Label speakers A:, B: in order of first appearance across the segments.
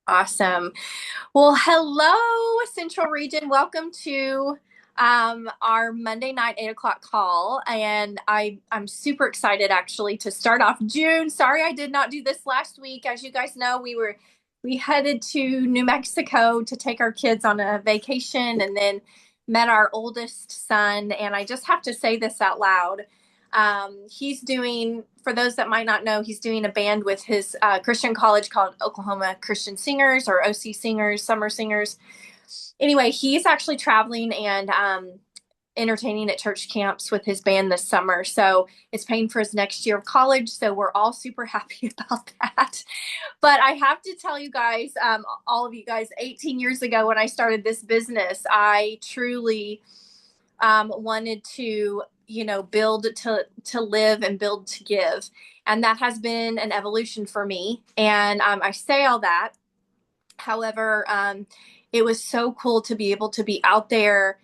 A: Awesome. Well, hello, Central Region. Welcome to our Monday night 8 o'clock call. And I'm super excited actually to start off June. Sorry I did not do this last week. As you guys know, we headed to New Mexico to take our kids on a vacation and then met our oldest son. And I just have to say this out loud. He's doing, for those that might not know, he's doing a band with his Christian college called Oklahoma Christian Singers or OC Singers, Summer Singers. Anyway, he's actually traveling and entertaining at church camps with his band this summer. So it's paying for his next year of college. So we're all super happy about that. But I have to tell you guys, all of you guys, 18 years ago when I started this business, I truly wanted to build to live and build to give, and that has been an evolution for me. And I say all that, however, it was so cool to be able to be out there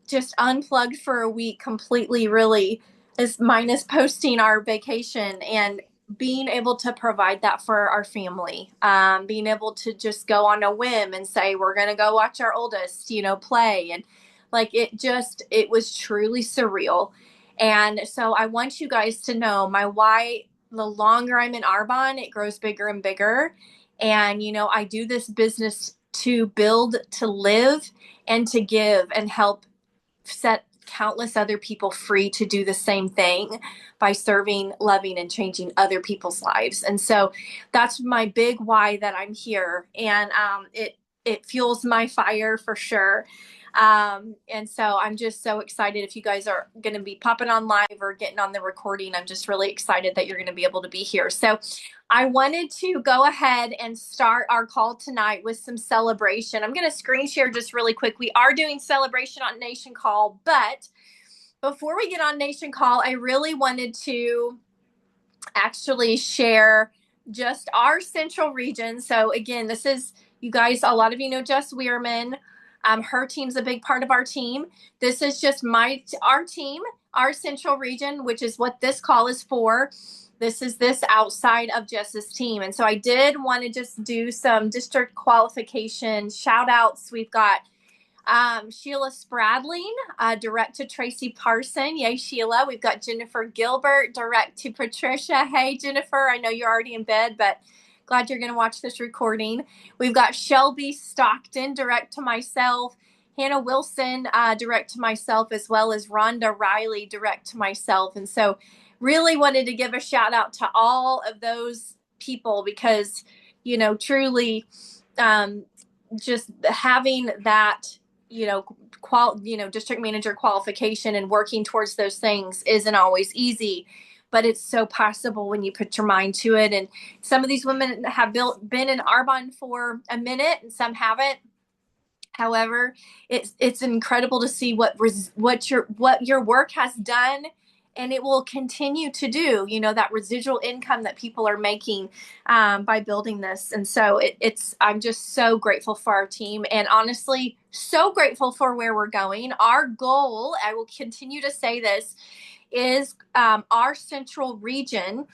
A: just unplugged for a week completely, really, as minus posting our vacation and being able to provide that for our family, being able to just go on a whim and say we're going to go watch our oldest play. And like it was truly surreal. And so I want you guys to know my why. The longer I'm in Arbonne, it grows bigger and bigger. And I do this business to build, to live, and to give and help set countless other people free to do the same thing by serving, loving, and changing other people's lives. And so that's my big why that I'm here. And it fuels my fire for sure. And so I'm just so excited. If you guys are going to be popping on live or getting on the recording, I'm just really excited that you're going to be able to be here. So I wanted to go ahead and start our call tonight with some celebration. I'm going to screen share just really quick. We are doing celebration on Nation Call, but before we get on Nation Call, I really wanted to actually share just our central region. So again, this is, you guys, a lot of you know Jess Weirman. Her team's a big part of our team. This is just our team, our central region, which is what this call is for. This is this outside of Jess's team. And so I did want to just do some district qualification shout outs. We've got Sheila Spradling, direct to Tracy Parson. Yay, Sheila. We've got Jennifer Gilbert, direct to Patricia. Hey, Jennifer, I know you're already in bed, but glad you're going to watch this recording. We've got Shelby Stockton, direct to myself. Hannah Wilson, direct to myself, as well as Rhonda Riley, direct to myself. And so really wanted to give a shout out to all of those people because, truly just having that, district manager qualification and working towards those things isn't always easy, but it's so possible when you put your mind to it. And some of these women have been in Arbonne for a minute and some haven't. However, it's incredible to see what your work has done, and it will continue to do. That residual income that people are making by building this. And so I'm just so grateful for our team, and honestly, so grateful for where we're going. Our goal, I will continue to say this, is our central region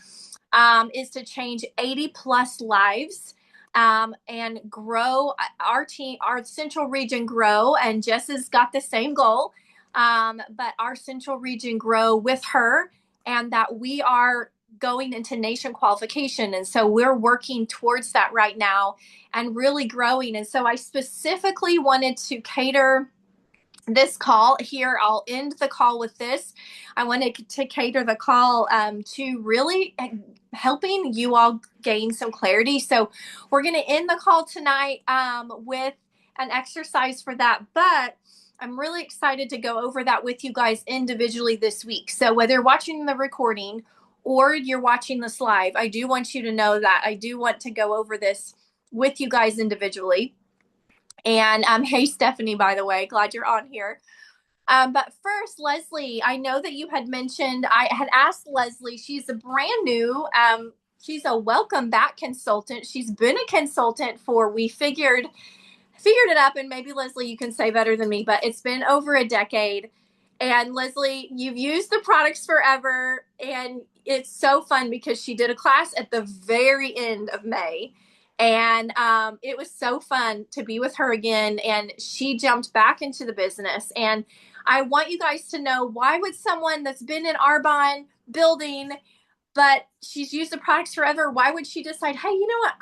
A: is to change 80 plus lives. And grow our team, our central region grow. And Jess has got the same goal, but our central region grow with her, and that we are going into nation qualification. And so we're working towards that right now and really growing. And so I specifically wanted to cater this call here. I'll end the call with this. I wanted to cater the call to really helping you all gain some clarity. So we're going to end the call tonight with an exercise for that. But I'm really excited to go over that with you guys individually this week. So whether you're watching the recording or you're watching this live, I do want you to know that I do want to go over this with you guys individually. And hey, Stephanie, by the way, glad you're on here. But first, Leslie, I know that you had mentioned, I had asked Leslie, she's a brand new, she's a welcome back consultant. She's been a consultant we figured it up, and maybe Leslie, you can say better than me, but it's been over a decade. And Leslie, you've used the products forever, and it's so fun because she did a class at the very end of May. And it was so fun to be with her again. And she jumped back into the business. And I want you guys to know, why would someone that's been in Arbonne building, but she's used the products forever, why would she decide, hey, you know what,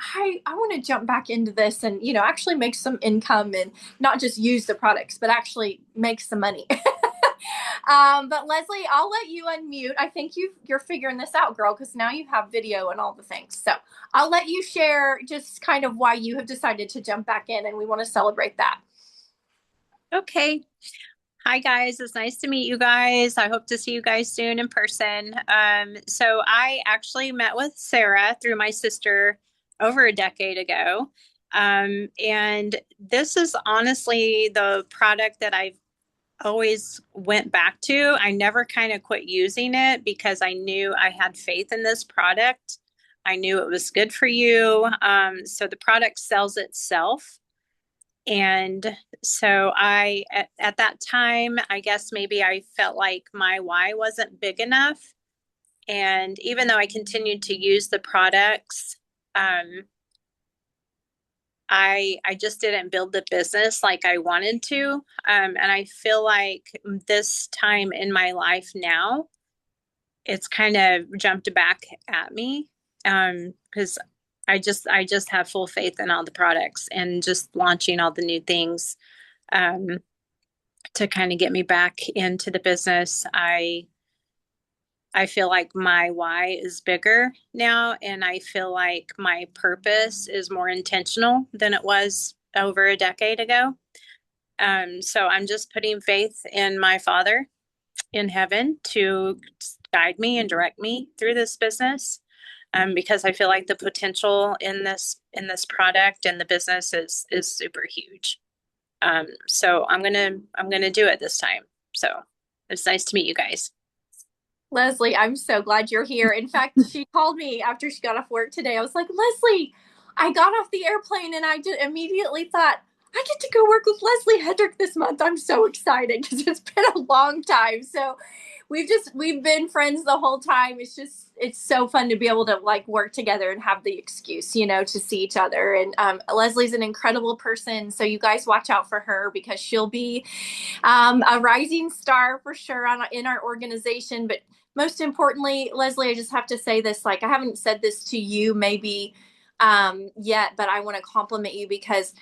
A: I want to jump back into this and, actually make some income and not just use the products, but actually make some money. But Leslie, I'll let you unmute. I think you're figuring this out, girl, because now you have video and all the things. So I'll let you share just kind of why you have decided to jump back in, and we want to celebrate that.
B: Okay. Hi, guys. It's nice to meet you guys. I hope to see you guys soon in person. So I actually met with Sarah through my sister over a decade ago. And this is honestly the product that I've always went back to. I never kind of quit using it because I knew I had faith in this product. I knew it was good for you. So the product sells itself. And so at that time, I guess maybe I felt like my why wasn't big enough. And even though I continued to use the products, um, I just didn't build the business like I wanted to. And I feel like this time in my life now, it's kind of jumped back at me. Because I just have full faith in all the products and just launching all the new things um, to kind of get me back into the business. I feel like my why is bigger now, and I feel like my purpose is more intentional than it was over a decade ago. So I'm just putting faith in my Father in heaven to guide me and direct me through this business. Because I feel like the potential in this product and the business is super huge. So I'm gonna do it this time. So it's nice to meet you guys.
A: Leslie, I'm so glad you're here. In fact, she called me after she got off work today. I was like, Leslie, I got off the airplane and I just immediately thought, I get to go work with Leslie Hedrick this month. I'm so excited because it's been a long time. So we've been friends the whole time. It's so fun to be able to like work together and have the excuse, to see each other. And Leslie's an incredible person. So you guys watch out for her because she'll be a rising star for sure in our organization. But most importantly, Leslie, I just have to say this, like, I haven't said this to you maybe yet, but I want to compliment you because,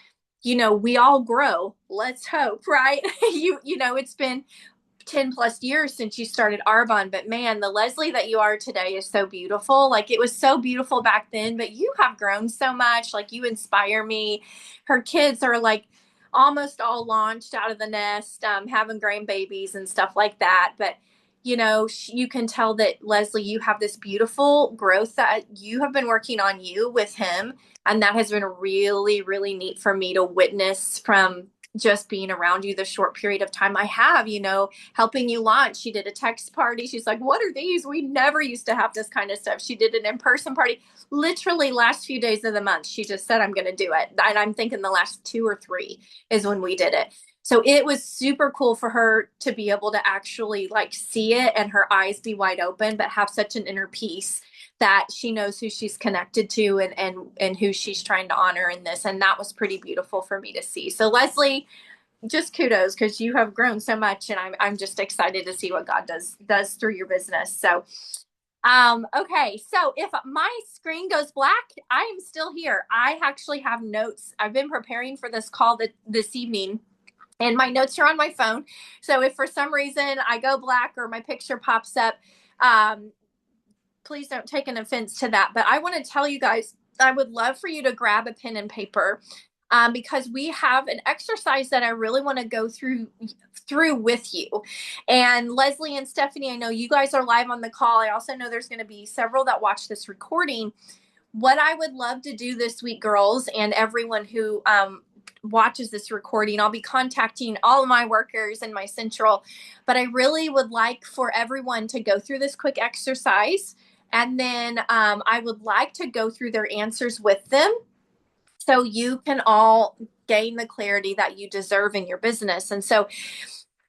A: we all grow. Let's hope, right? It's been 10 plus years since you started Arbonne, but man, the Leslie that you are today is so beautiful. Like, it was so beautiful back then, but you have grown so much. Like, you inspire me. Her kids are like almost all launched out of the nest, having grandbabies and stuff like that. But you can tell that, Leslie, you have this beautiful growth that you have been working on you with him. And that has been really, really neat for me to witness from just being around you the short period of time I have, helping you launch. She did a text party. She's like, what are these? We never used to have this kind of stuff. She did an in-person party literally last few days of the month. She just said, I'm going to do it. And I'm thinking the last 2 or 3 is when we did it. So it was super cool for her to be able to actually like see it and her eyes be wide open, but have such an inner peace that she knows who she's connected to and who she's trying to honor in this. And that was pretty beautiful for me to see. So Leslie, just kudos because you have grown so much, and I'm just excited to see what God does through your business. So okay, so if my screen goes black, I am still here. I actually have notes. I've been preparing for this call this evening, and my notes are on my phone. So if for some reason I go black or my picture pops up, um, please don't take an offense to that. But I want to tell you guys, I would love for you to grab a pen and paper, because we have an exercise that I really want to go through with you. And Leslie and Stephanie, I know you guys are live on the call. I also know there's going to be several that watch this recording. What I would love to do this week, girls, and everyone who watches this recording, I'll be contacting all of my workers and my central, but I really would like for everyone to go through this quick exercise. And then I would like to go through their answers with them so you can all gain the clarity that you deserve in your business. And so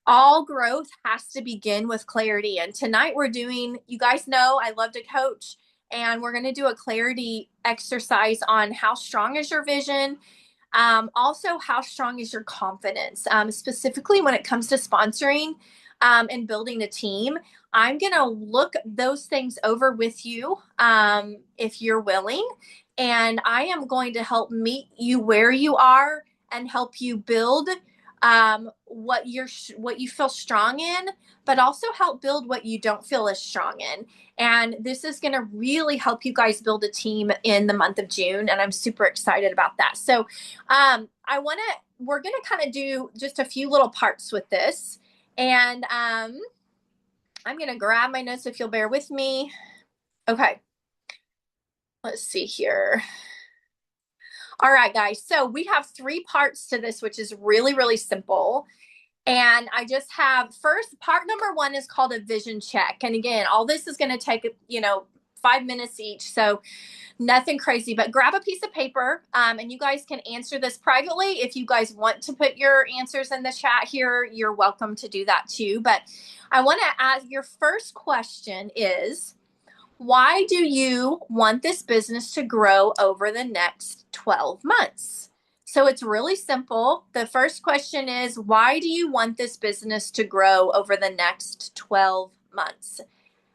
A: all growth has to begin with clarity. And tonight we're doing, you guys know I love to coach. and we're going to do a clarity exercise on how strong is your vision. Also, how strong is your confidence, specifically when it comes to sponsoring and building a team. I'm going to look those things over with you if you're willing. And I am going to help meet you where you are and help you build what you feel strong in, but also help build what you don't feel as strong in. And this is going to really help you guys build a team in the month of June. And I'm super excited about that. So we're going to kind of do just a few little parts with this. And I'm going to grab my notes if you'll bear with me. Okay. Let's see here. All right, guys. So we have 3 parts to this, which is really, really simple. And I just have first part number 1 is called a vision check. And again, all this is going to take, 5 minutes each. So nothing crazy, but grab a piece of paper and you guys can answer this privately. If you guys want to put your answers in the chat here, you're welcome to do that too. But I want to ask, your first question is, why do you want this business to grow over the next 12 months? So it's really simple. The first question is, why do you want this business to grow over the next 12 months?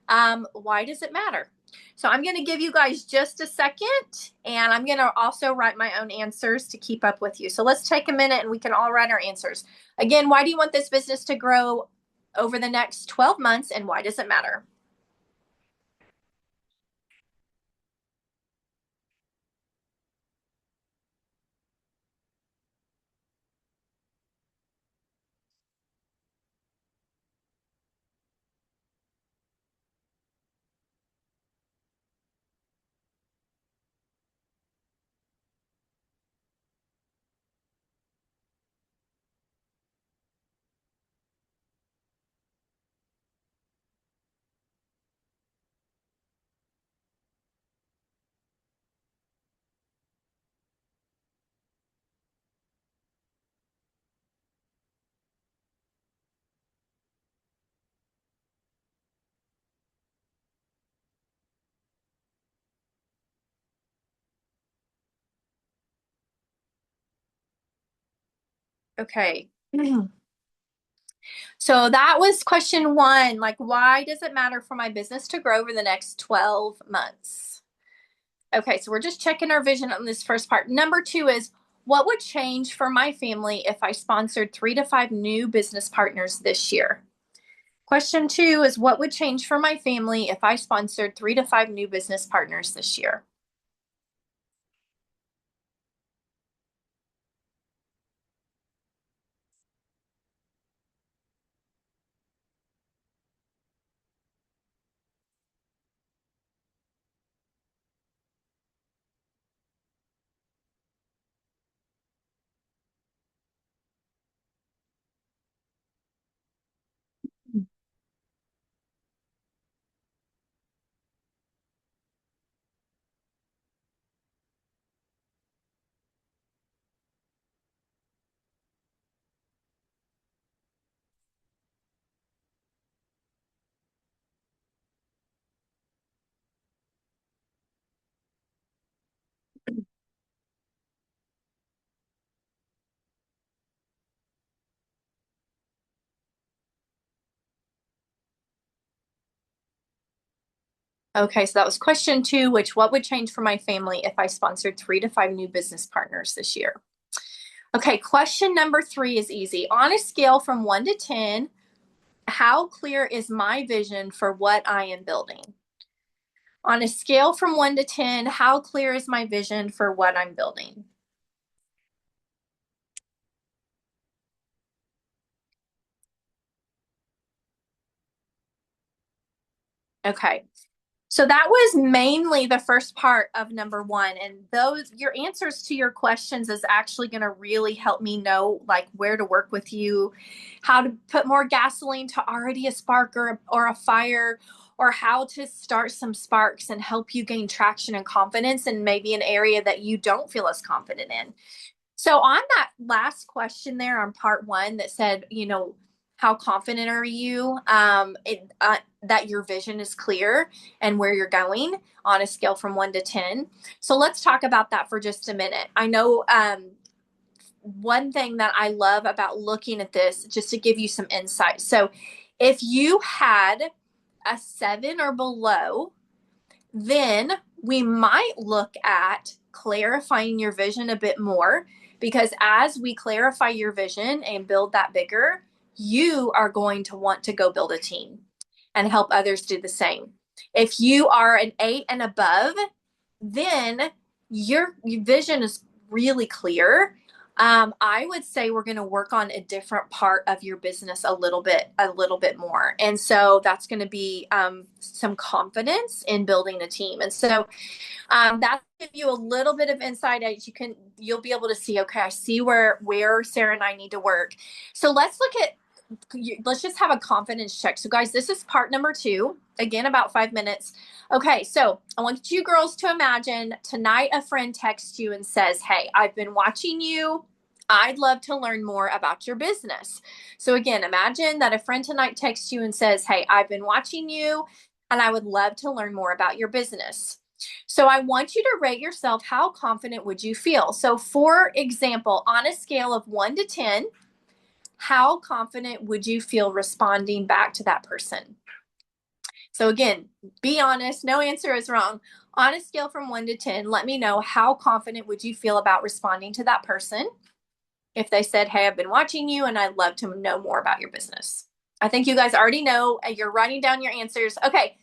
A: Why does it matter? So I'm going to give you guys just a second, and I'm going to also write my own answers to keep up with you. So let's take a minute and we can all write our answers. Again, why do you want this business to grow over the next 12 months, and why does it matter? Okay. So that was question 1. Like, why does it matter for my business to grow over the next 12 months? Okay, so we're just checking our vision on this first part. Number 2 is, what would change for my family if I sponsored 3 to 5 new business partners this year? Question 2 is, what would change for my family if I sponsored 3 to 5 new business partners this year? Okay, so that was question 2, which what would change for my family if I sponsored 3 to 5 new business partners this year? Okay, question number 3 is easy. On a scale from 1 to 10, how clear is my vision for what I am building? On a scale from 1 to 10, how clear is my vision for what I'm building? Okay. So that was mainly the first part of number 1. And those, your answers to your questions is actually going to really help me know like where to work with you, how to put more gasoline to already a spark or a fire, or how to start some sparks and help you gain traction and confidence in maybe an area that you don't feel as confident in. So on that last question there on part 1 that said, How confident are you that your vision is clear and where you're going on a scale from 1 to 10? So let's talk about that for just a minute. I know one thing that I love about looking at this, just to give you some insight. So if you had a 7 or below, then we might look at clarifying your vision a bit more, because as we clarify your vision and build that bigger, you are going to want to go build a team and help others do the same. If you are an 8 and above, then your vision is really clear. I would say we're going to work on a different part of your business a little bit more. And so that's going to be some confidence in building a team. And so that give you a little bit of insight as you'll be able to see, okay, I see where Sarah and I need to work. So let's just have a confidence check. So guys, this is part number 2, again, about 5 minutes. Okay, so I want you girls to imagine tonight a friend texts you and says, hey, I've been watching you. I'd love to learn more about your business. So again, imagine that a friend tonight texts you and says, hey, I've been watching you and I would love to learn more about your business. So I want you to rate yourself. How confident would you feel? So for example, on a scale of 1 to 10, how confident would you feel responding back to that person? So again, be honest. No answer is wrong. On a scale from 1 to 10, let me know, how confident would you feel about responding to that person if they said, hey, I've been watching you and I'd love to know more about your business. I think you guys already know. You're writing down your answers. Okay.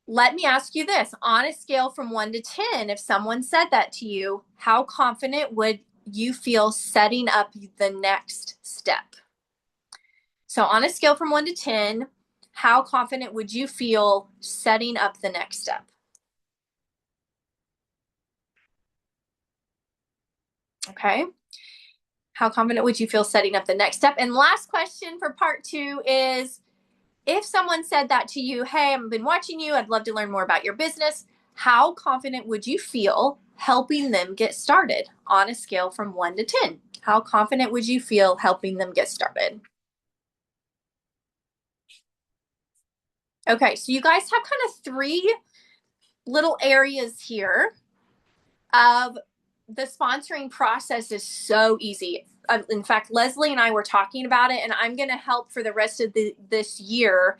A: Let me ask you this. On a scale from 1 to 10, if someone said that to you, how confident would you feel setting up the next step? So on a scale from 1 to 10, how confident would you feel setting up the next step? Okay. How confident would you feel setting up the next step? And last question for part 2 is, if someone said that to you, hey, I've been watching you, I'd love to learn more about your business, how confident would you feel helping them get started on a scale from 1 to 10? How confident would you feel helping them get started? Okay, so you guys have kind of 3 little areas here of the sponsoring process is so easy. In fact, Leslie and I were talking about it, and I'm going to help for the rest of this year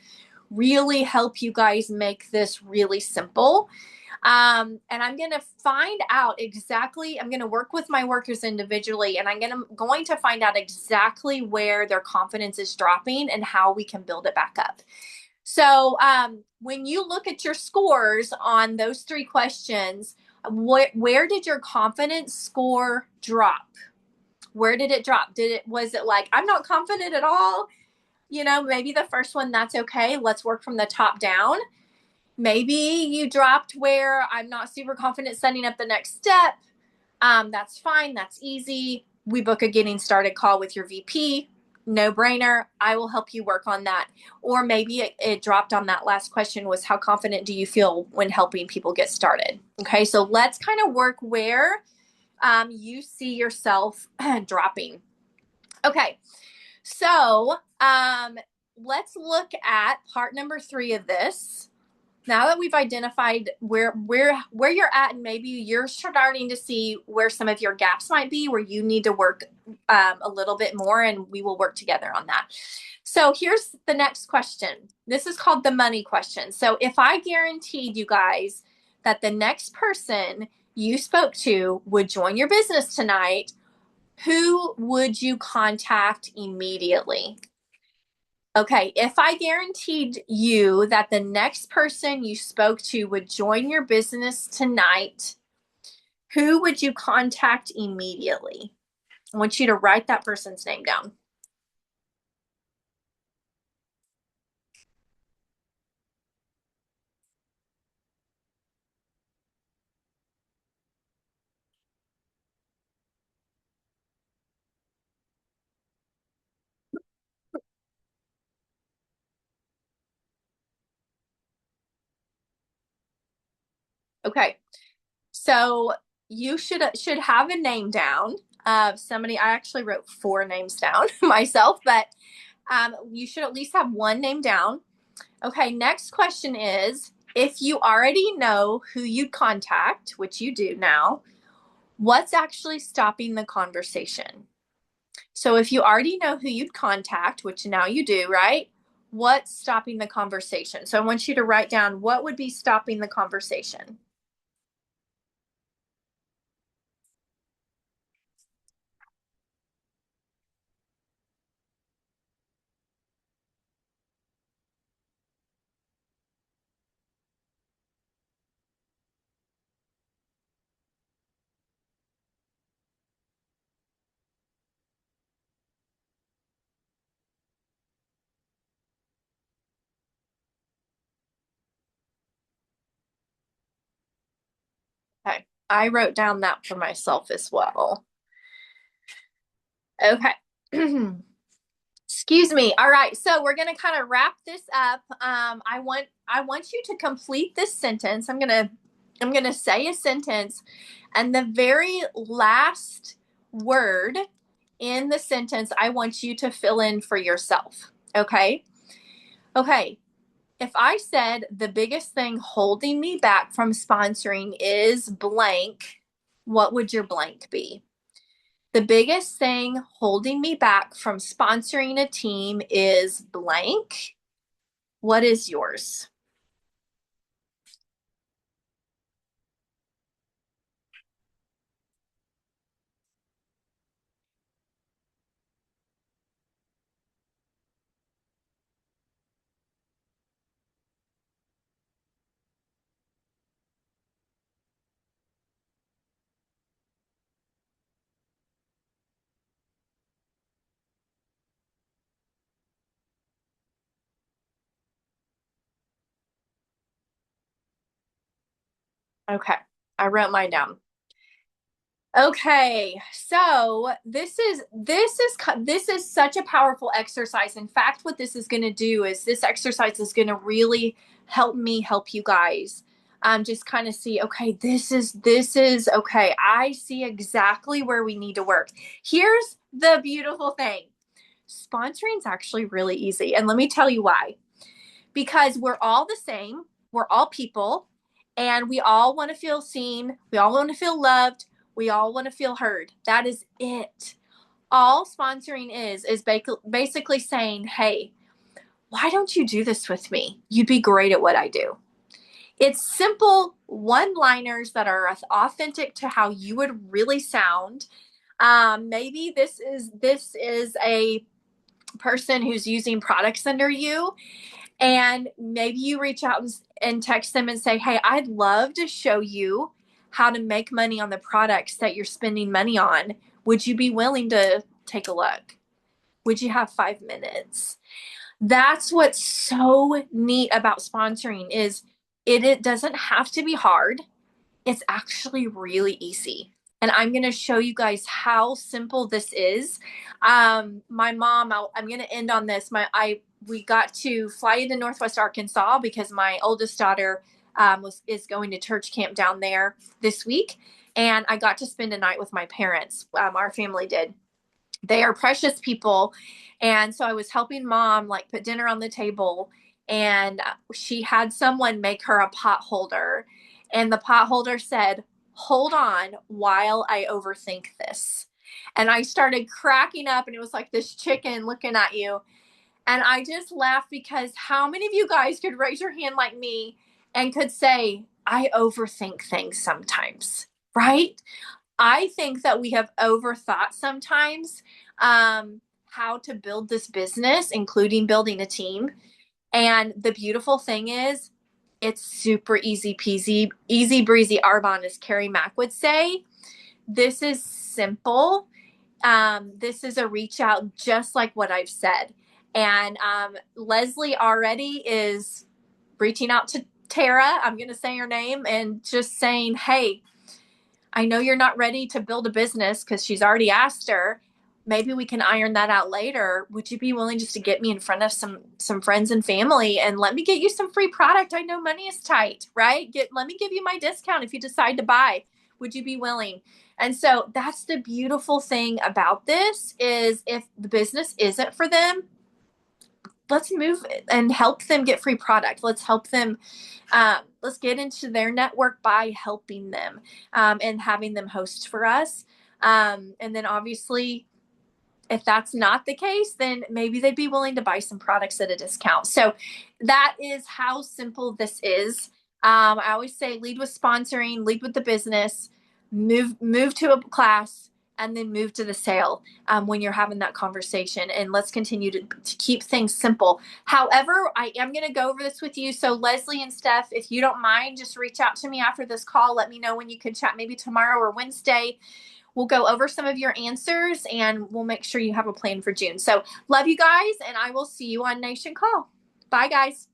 A: really help you guys make this really simple. And I'm going to find out exactly, I'm going to work with my workers individually, and I'm going to find out exactly where their confidence is dropping and how we can build it back up. So when you look at your scores on those 3 questions, where did your confidence score drop? Where did it drop? Was it like, I'm not confident at all? Maybe the first one, that's okay. Let's work from the top down. Maybe you dropped where I'm not super confident setting up the next step. That's fine. That's easy. We book a getting started call with your VP. No brainer. I will help you work on that. Or maybe it dropped on that last question, was how confident do you feel when helping people get started? Okay, so let's kind of work where you see yourself dropping. Okay, so let's look at part number 3 of this. Now that we've identified where you're at, and maybe you're starting to see where some of your gaps might be, where you need to work a little bit more, and we will work together on that. So here's the next question. This is called the money question. So if I guaranteed you guys that the next person you spoke to would join your business tonight, who would you contact immediately? Okay, if I guaranteed you that the next person you spoke to would join your business tonight, who would you contact immediately? I want you to write that person's name down. Okay, so you should have a name down of somebody. I actually wrote 4 names down myself, but You should at least have one name down. Okay, next question is, if you already know who you'd contact, which you do now, what's actually stopping the conversation? So if you already know who you'd contact, which now you do, right? What's stopping the conversation? So I want you to write down what would be stopping the conversation. Okay, I wrote down that for myself as well. Okay. Excuse me. All right, so we're gonna kind of wrap this up. I want you to complete this sentence. I'm gonna say a sentence, and the very last word in the sentence, I want you to fill in for yourself. Okay. Okay. If I said the biggest thing holding me back from sponsoring is blank, what would your blank be? The biggest thing holding me back from sponsoring a team is blank. What is yours? Okay, I wrote mine down. Okay, so this is such a powerful exercise. In fact, what this is going to do is this exercise is going to really help me help you guys. Just kind of see, okay, this is okay. I see exactly where we need to work. Here's the beautiful thing. Sponsoring is actually really easy, and let me tell you why. Because we're all the same. We're all people, and we all want to feel seen. We all want to feel loved. We all want to feel heard. That is it. All sponsoring is basically saying, hey, why don't you do this with me? You'd be great at what I do. It's simple one liners that are authentic to how you would really sound. Maybe this is a person who's using products under you, and maybe you reach out and text them and say, hey, I'd love to show you how to make money on the products that you're spending money on. Would you be willing to take a look? Would you have 5 minutes? That's what's so neat about sponsoring is it doesn't have to be hard. It's actually really easy. And I'm going to show you guys how simple this is. My mom, I'm going to end on this. We got to fly into Northwest Arkansas because my oldest daughter is going to church camp down there this week, and I got to spend a night with my parents. Our family did. They are precious people, and so I was helping mom like put dinner on the table, and she had someone make her a pot holder, and the pot holder said, hold on while I overthink this. And I started cracking up, and it was like this chicken looking at you. And I just laughed because how many of you guys could raise your hand like me and could say, I overthink things sometimes, right? I think that we have overthought sometimes how to build this business, including building a team. And the beautiful thing is, it's super easy peasy, easy breezy Arbonne, as Carrie Mack would say. This is simple. This is a reach out, just like what I've said. And Leslie already is reaching out to Tara. I'm going to say her name and just saying, hey, I know you're not ready to build a business because she's already asked her. Maybe we can iron that out later. Would you be willing just to get me in front of some friends and family and let me get you some free product? I know money is tight, right? Let me give you my discount if you decide to buy. Would you be willing? And so that's the beautiful thing about this is if the business isn't for them, let's move and help them get free product. Let's help them. Let's get into their network by helping them and having them host for us. And then obviously, if that's not the case, then maybe they'd be willing to buy some products at a discount. So that is how simple this is. I always say lead with sponsoring, lead with the business, move to a class, and then move to the sale when you're having that conversation. And let's continue to keep things simple. However, I am going to go over this with you. So Leslie and Steph, if you don't mind, just reach out to me after this call. Let me know when you can chat, maybe tomorrow or Wednesday. We'll go over some of your answers and we'll make sure you have a plan for June. So love you guys, and I will see you on Nation Call. Bye, guys.